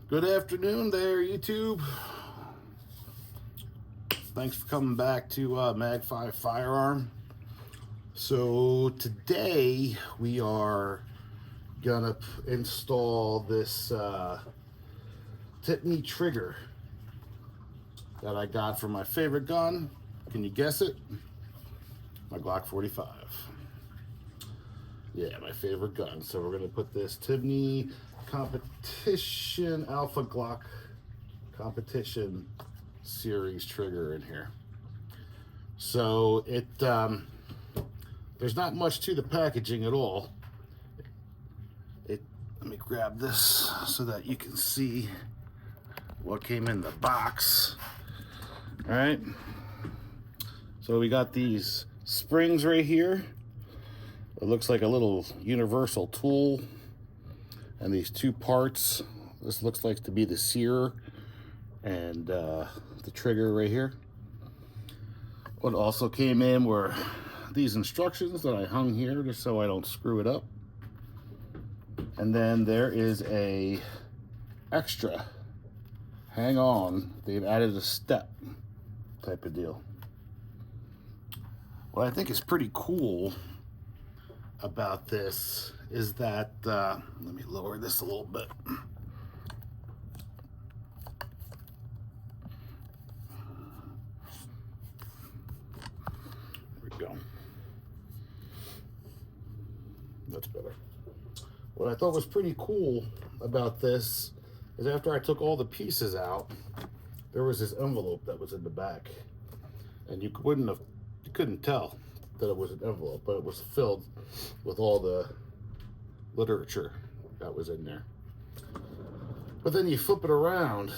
Good afternoon there, YouTube. Thanks for coming back to Mag 5 Firearm. So today we are gonna install this Timney trigger that I got from my favorite gun. Can you guess it? My Glock 45. Yeah, my favorite gun. So we're gonna put this Timney Competition Alpha Glock Competition Series trigger in here. So it there's not much to the packaging at all. Let me grab this so that you can see what came in the box. All right. So we got these springs right here. It looks like a little universal tool, and these two parts. This looks like to be the sear and the trigger right here. What also came in were these instructions that I hung here just so I don't screw it up. And then there is a extra, hang on, they've added a step type of deal. What I think is pretty cool about this is that, let me lower this a little bit. There we go. That's better. What I thought was pretty cool about this is after I took all the pieces out, there was this envelope that was in the back, and you couldn't tell that it was an envelope, but it was filled with all the literature that was in there. But then you flip it around,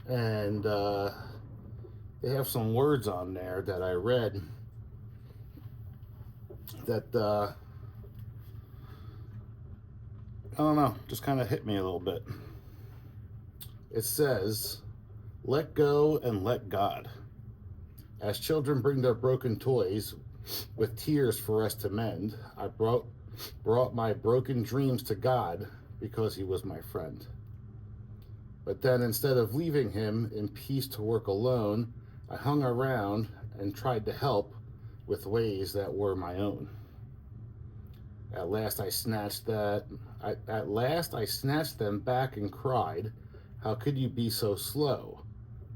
and they have some words on there that I read that I don't know, just kind of hit me a little bit. It says, "Let go and let God. As children bring their broken toys with tears for us to mend, I brought my broken dreams to God because he was my friend. But then instead of leaving him in peace to work alone, I hung around and tried to help with ways that were my own. At last I snatched them back and cried, 'How could you be so slow?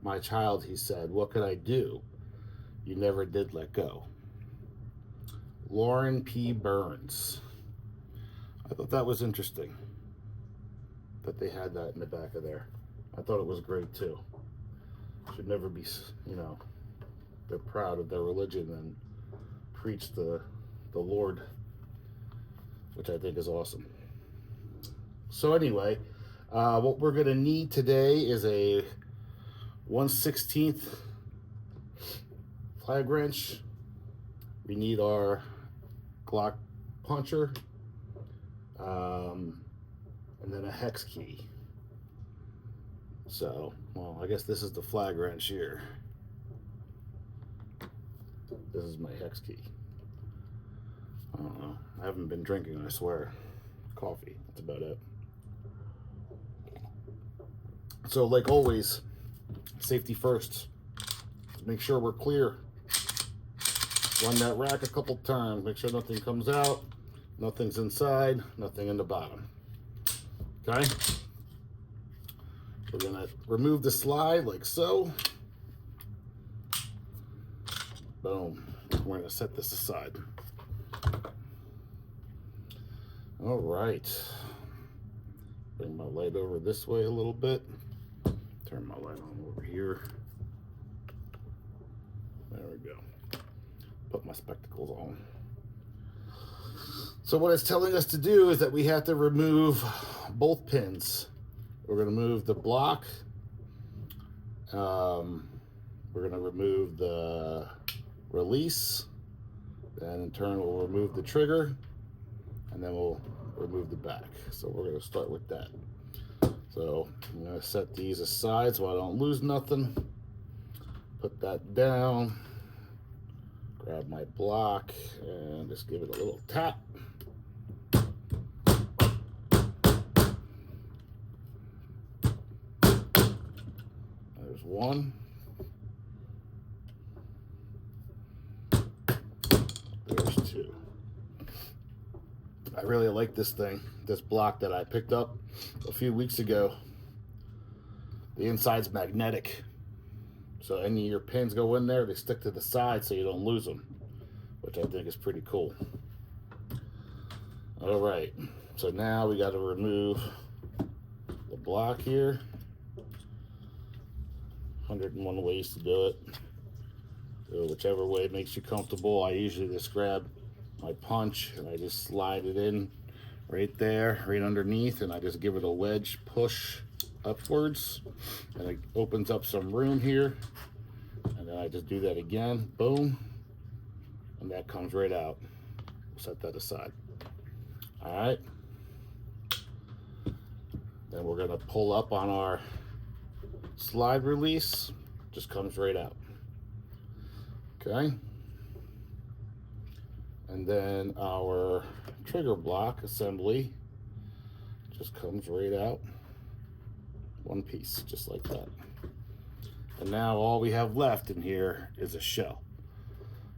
My child,' he said, 'what could I do? You never did let go.'" Lauren P. Burns. I thought that was interesting that they had that in the back of there. I thought it was great too. Should never be, they're proud of their religion and preach the Lord, which I think is awesome. So anyway, what we're gonna need today is a 1/16 flag wrench. We need our Glock puncher, and then a hex key. So, well, I guess this is the flag wrench here. This is my hex key. I don't know. I haven't been drinking, I swear. Coffee, that's about it. So, like always, safety first. Make sure we're clear. Run that rack a couple times. Make sure nothing comes out, nothing's inside, nothing in the bottom. Okay? We're gonna remove the slide like so. Boom. We're gonna set this aside. All right. Bring my light over this way a little bit. Turn my light on over here. There we go. Put my spectacles on. So what it's telling us to do is that we have to remove both pins. We're going to move the block. We're going to remove the release. Then in turn we'll remove the trigger. And then we'll remove the back. So we're going to start with that. So I'm going to set these aside so I don't lose nothing. Put that down. Grab my block and just give it a little tap. There's one. There's two. I really like this thing, this block that I picked up a few weeks ago. The inside's magnetic. So any of your pins go in there, they stick to the side so you don't lose them, which I think is pretty cool. All right, so now we got to remove the block here. 101 ways to do it. So whichever way makes you comfortable. I usually just grab my punch and I just slide it in right there, right underneath, and I just give it a wedge push upwards, and it opens up some room here. And then I just do that again, boom, and that comes right out. Set that aside. All right. Then we're gonna pull up on our slide release, just comes right out. Okay. And then our trigger block assembly just comes right out. One piece, just like that. And now all we have left in here is a shell.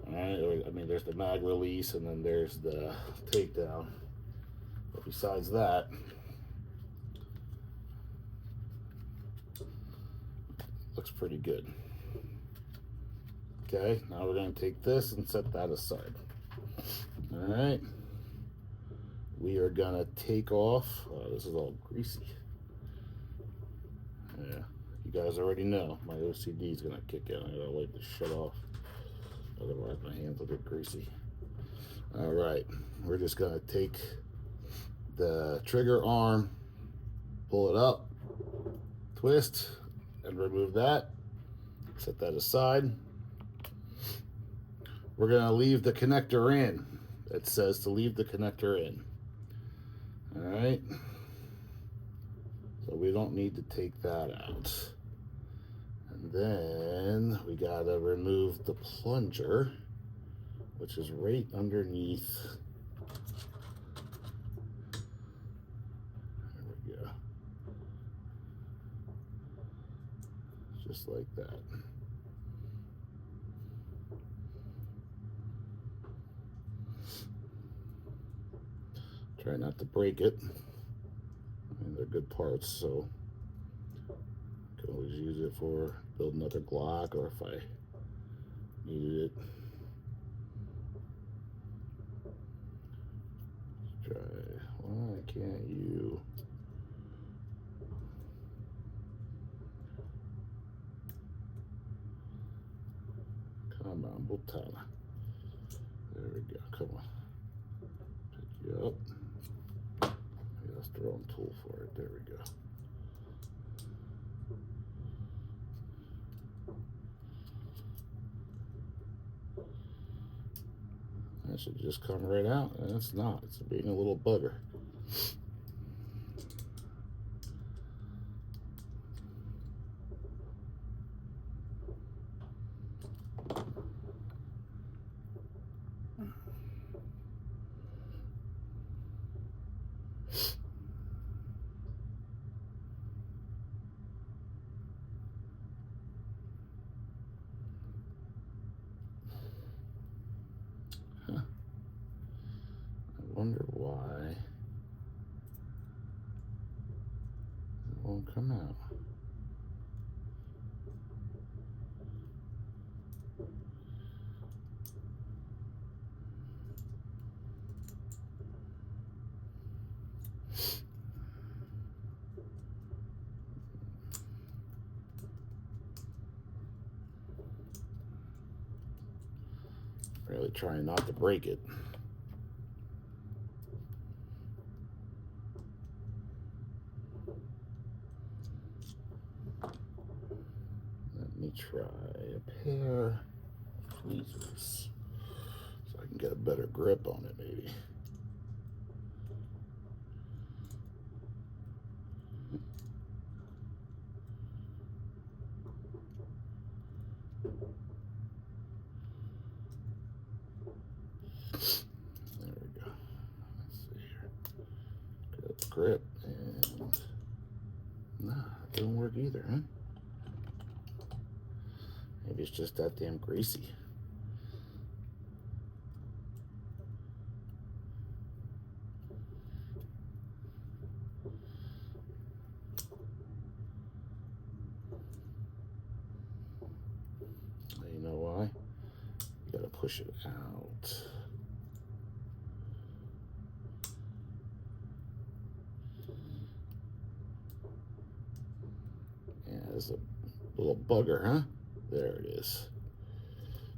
All right, I mean, there's the mag release and then there's the takedown. But besides that, looks pretty good. Okay, now we're going to take this and set that aside. All right, we are going to take off. Oh, this is all greasy. Yeah, you guys already know my OCD is going to kick in. I got to wipe this shit off. Otherwise, my hands will get greasy. All right, we're just going to take the trigger arm, pull it up, twist, and remove that. Set that aside. We're going to leave the connector in. It says to leave the connector in. All right. So we don't need to take that out. And then we got to remove the plunger, which is right underneath. There we go. Just like that. Try not to break it. I mean, they're good parts, so I can always use it for building another Glock, or if I needed it. Let's try. Why can't you? Come on, Butala. There we go. Come on. Pick you up. That's the wrong tool for it. There we go. That should just come right out, and it's not. It's being a little bugger. I wonder why it won't come out. Really trying not to break it. Let me try a pair of tweezers so I can get a better grip on it, maybe. There we go. Let's see here. Grip, grip, and nah, it didn't work either, huh? Maybe it's just that damn greasy. You know why? You gotta push it out. Yeah, there's a little bugger, huh? There it is.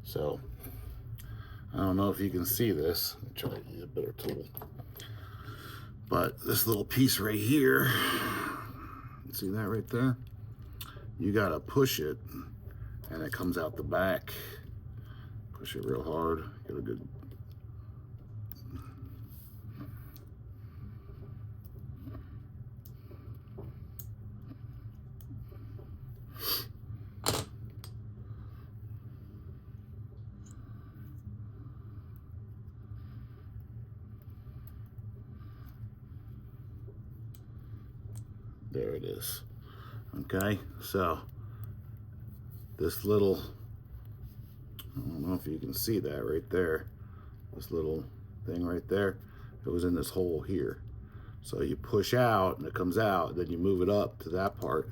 So, I don't know if you can see this. Let me try to use a better tool. But this little piece right here, see that right there? You gotta push it, and it comes out the back. Push it real hard, get a good. There it is. Okay, so this little, I don't know if you can see that right there. This little thing right there, it was in this hole here. So you push out and it comes out, then you move it up to that part,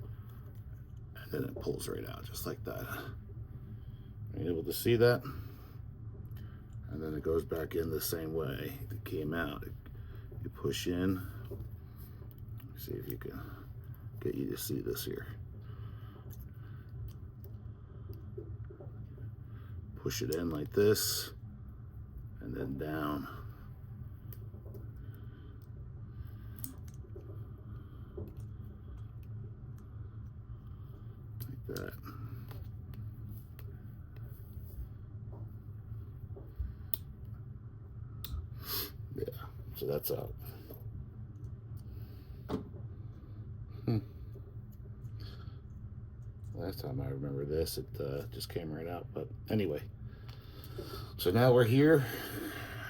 and then it pulls right out, just like that. Are you able to see that? And then it goes back in the same way it came out. You push in. See if you can get you to see this here. Push it in like this, and then down. Like that. Yeah, so that's out. Last time I remember this, it just came right out. But anyway, so now we're here,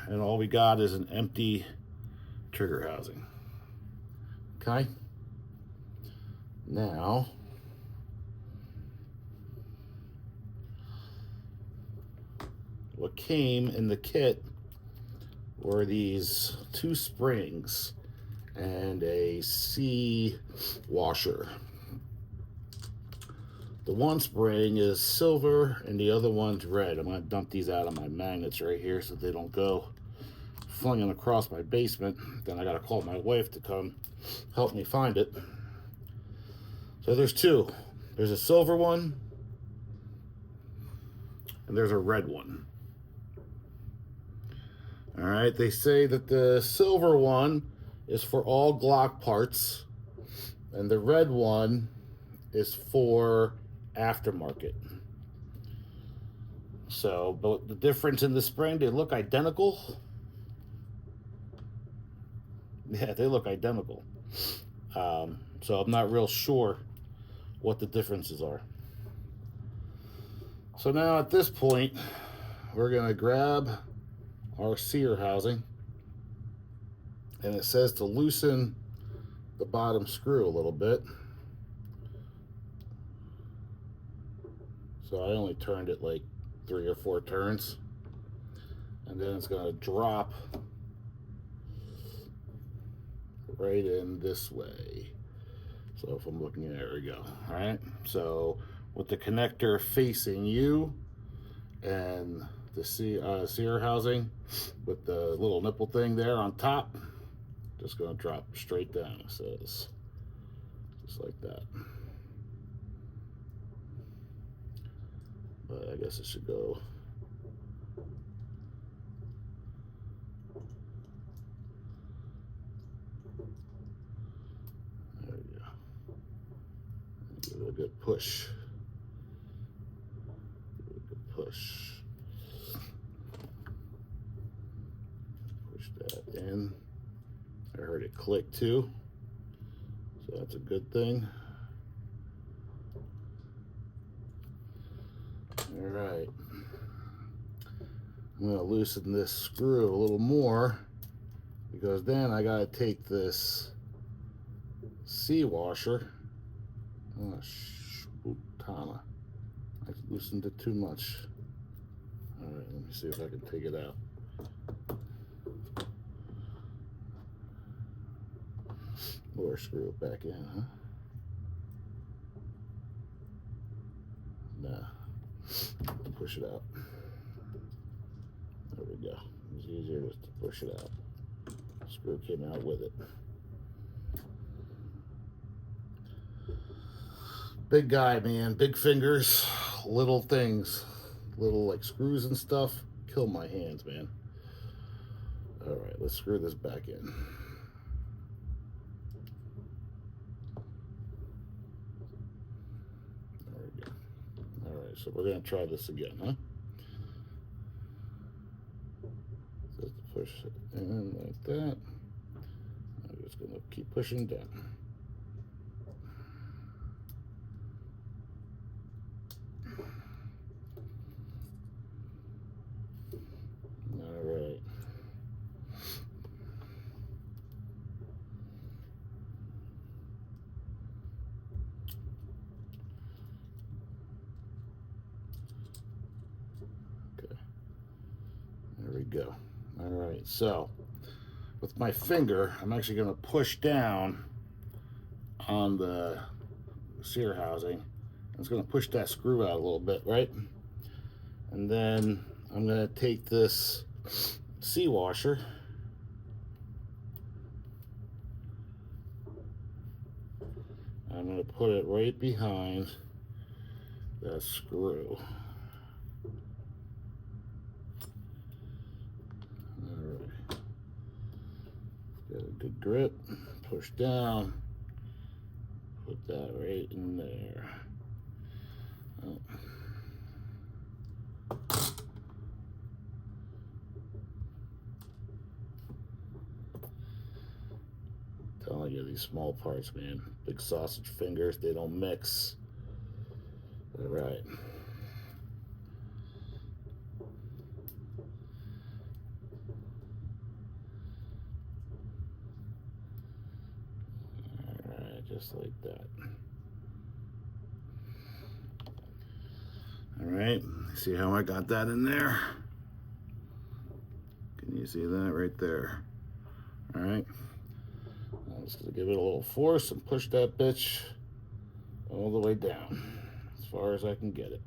and all we got is an empty trigger housing. Okay. Now, what came in the kit were these 2 springs and a C washer. The one spring is silver and the other one's red. I'm gonna dump these out of my magnets right here so they don't go flinging across my basement. Then I gotta call my wife to come help me find it. So there's 2. There's a silver one and there's a red one. All right, they say that the silver one is for all Glock parts and the red one is for aftermarket. So, but the difference in the spring, they look identical. Yeah, they look identical. So I'm not real sure what the differences are. So now at this point, we're gonna grab our sear housing, and it says to loosen the bottom screw a little bit. So I only turned it like 3 or 4 turns, and then it's gonna drop right in this way. So if I'm looking at it, there we go. All right, so with the connector facing you and the sear housing with the little nipple thing there on top, just gonna drop straight down, it says, just like that. But I guess it should go. There we go. Give it a good push. Give it a good push. Push that in. I heard it click too, so that's a good thing. All right, I'm gonna loosen this screw a little more because then I gotta take this C washer. Oh, Tana. loosened it too much. All right, let me see if I can take it out. Or screw it back in, huh? Nah, push it out. There we go. It's easier just to push it out. Screw came out with it. Big guy, man. Big fingers, little things, little like screws and stuff. Kill my hands, man. All right, let's screw this back in. There we go. All right, so we're gonna try this again, huh? Just push it in like that. I'm just gonna keep pushing down. All right. Okay. There we go. All right, so with my finger, I'm actually going to push down on the sear housing. It's going to push that screw out a little bit, right? And then I'm going to take this C washer and I'm going to put it right behind that screw. Alright. Get a good grip, push down, put that right in there. Oh. Telling you, these small parts, man. Big sausage fingers, they don't mix. All right. All right, just like that. All right, see how I got that in there? Can you see that right there? All right. I'm just gonna give it a little force and push that bitch all the way down as far as I can get it.